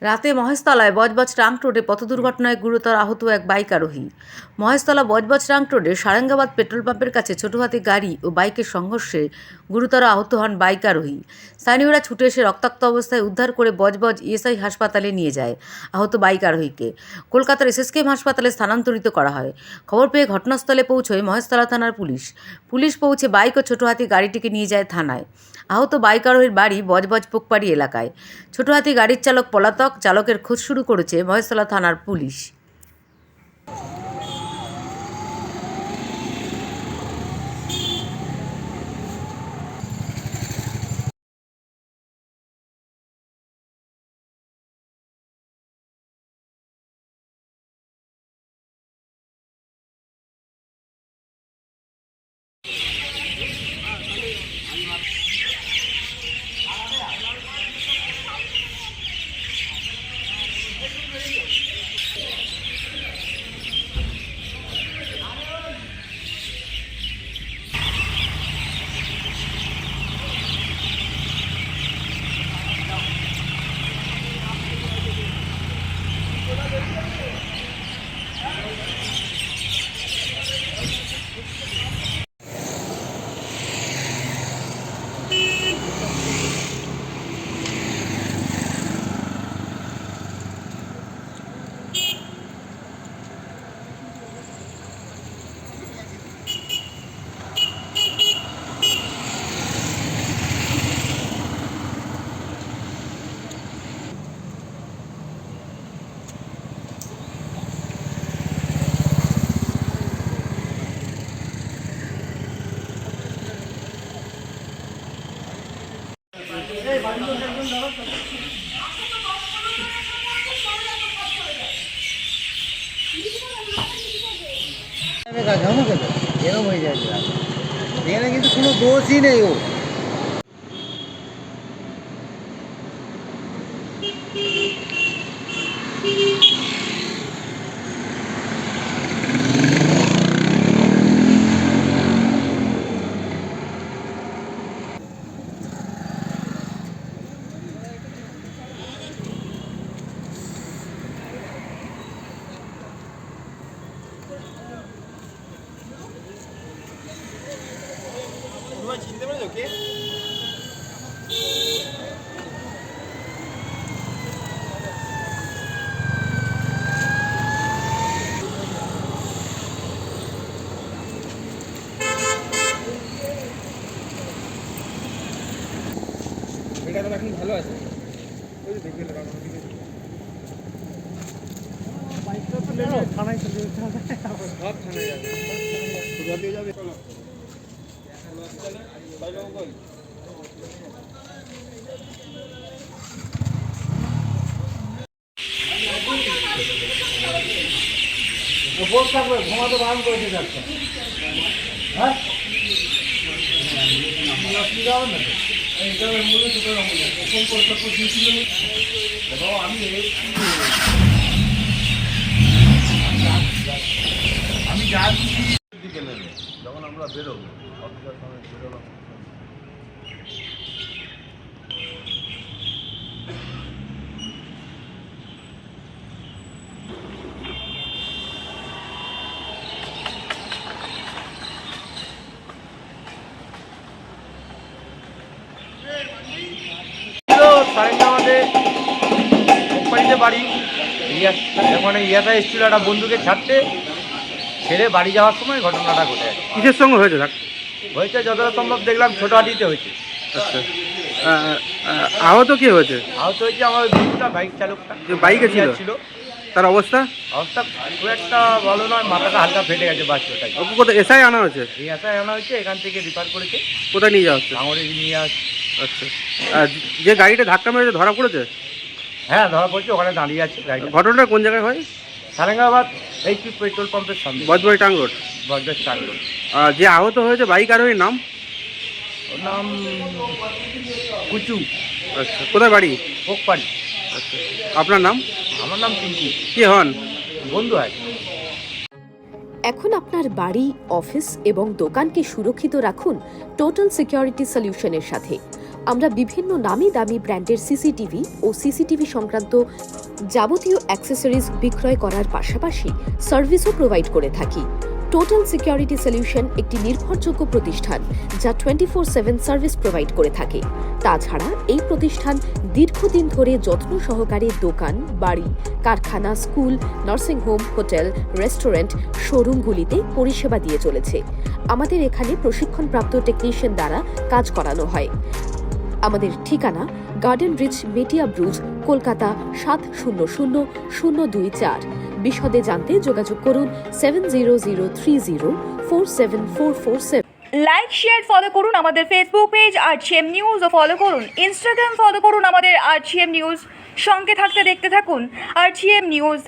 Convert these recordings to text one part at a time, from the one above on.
রাতে মহেশতলায় বজবজ ট্রাঙ্ক রোডে পথ দুর্ঘটনায় গুরুতর আহত এক বাইক আরোহী। মহেশতলা বজবজ ট্রাঙ্ক রোডে সারেঙ্গাবাদ পেট্রোল পাম্পের কাছে ছোট হাতি গাড়ি ও বাইকের সংঘর্ষে গুরুতর আহত হন বাইক আরোহী। স্থানীয়রা ছুটে এসে রক্তাক্ত অবস্থায় উদ্ধার করে বজবজ ইএসআই হাসপাতালে নিয়ে যায় আহত বাইক আরোহীকে। কলকাতার এসএসকেএম হাসপাতালে স্থানান্তরিত করা হয়। খবর পেয়ে ঘটনাস্থলে পৌঁছয় মহেশতলা থানার পুলিশ পৌঁছে বাইক ও ছোট হাতি গাড়িটিকে নিয়ে যায় থানায়। আহত বাইক আরোহীর বাড়ি বজবজ পোকপাড়ি এলাকায়। ছোট হাতি গাড়ির চালক পলাতক, চালকের খোঁজ শুরু করেছে মহেশতলা থানার পুলিশ। এরকম হয়ে যায় এখানে কিন্তু কোনো দোষই নেই। ও চিনতে পেরেছো কে? এটা তো এখন ভালো আছে। ওই দেখে বাইকটা তো নেবে থানায় চলে যেতে হবে। সব থানায় যাবে, কোথাতে যাবে? চলো বাইক বল। বল থাকবে, ঘুমাতে বারণ করেছে যাচ্ছে। হ্যাঁ অসুবিধা হবে না তো? এইটা মূল্য দুটো মূল্য ফোন করতে দিয়েছিল। আমি যাচ্ছি দিকে নেবে যখন আমরা বেরোবো অফিসার সঙ্গে বেরোলাম। সারেঙ্গাবাদে কোম্পানিতে বাড়ি, মানে ইএসআই এসেছিল একটা বন্ধুকে ছাড়তে, ছেড়ে বাড়ি যাওয়ার সময় ঘটনাটা ঘটে। কিসের সঙ্গে হয়েছে? হয়েছে যতটা সম্ভব দেখলাম ছোট হাটিতে হয়েছে। আচ্ছা, আহত কি হয়েছে? আহত হয়েছে আমার বন্ধুটা, বাইক চালকটা যে বাইকে ছিল তার অবস্থা খুব একটা ভালো নয়, মাথাটা হালকা ফেটে গেছে বাচ্চাটাকে। ওকে কোথায় এসআই আনা হয়েছে? ইএসআই আনা হয়েছে, এখান থেকে রিফার করেছে। কোথায় নিয়ে যাওয়া হচ্ছে? ভাঙড়ে নিয়ে আসছে। আচ্ছা, যে গাড়িটা ধাক্কা মেরেছে ধরা পড়েছে? হ্যাঁ ধরা পড়ছে, ওখানে দাঁড়িয়ে আছে গাড়িটা। ঘটনাটা কোন জায়গায় হয়? সারেঙ্গাবাদ এইচপি পেট্রোল পাম্পের সামনে, Budge Budge trunk road. Budge Budge trunk road. যে আহত হয়েছে বাইক আরোহীর নাম? ওর নাম কুচু। আচ্ছা, কোথায় বাড়ি? পোকপাড়ি। আচ্ছা, আপনার নাম? আমার নাম পিঙ্কু। কে হন? বন্ধু হয়। এখন আপনার বাড়ি, অফিস এবং দোকানকে সুরক্ষিত রাখুন টোটাল সিকিউরিটি সলিউশনের সাথে। আমরা বিভিন্ন নামি দামি ব্র্যান্ডের সিসিটিভি ও সিসিটিভি সংক্রান্ত যাবতীয় অ্যাক্সেসরিজ বিক্রয় করার পাশাপাশি সার্ভিসও প্রোভাইড করে থাকি। টোটাল সিকিউরিটি সলিউশন একটি নির্ভরযোগ্য প্রতিষ্ঠান যা 24/7 সার্ভিস প্রোভাইড করে থাকে। তাছাড়া এই প্রতিষ্ঠান দীর্ঘদিন ধরে যত্ন সহকারে দোকান, বাড়ি, কারখানা, স্কুল, নার্সিংহোম, হোটেল, রেস্টুরেন্ট, শোরুমগুলিতে পরিষেবা দিয়ে চলেছে। আমাদের এখানে প্রশিক্ষণপ্রাপ্ত টেকনিশিয়ান দ্বারা কাজ করানো হয়। আমাদের ঠিকানা গার্ডেন রিচ, মেটিয়া ব্রুজ, কলকাতা 700024। বিশদে জানতে যোগাযোগ করুন 7003047447। লাইক শেয়ার ফলো করুন আমাদের ফেসবুক পেজ আরজিএম নিউজ ও ফলো করুন ইনস্টাগ্রাম ফলো করুন আমাদের আরজিএম নিউজ। সঙ্গে থাকতে দেখতে থাকুন আরজিএম নিউজ,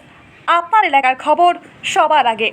আপনার এলাকার খবর সবার আগে।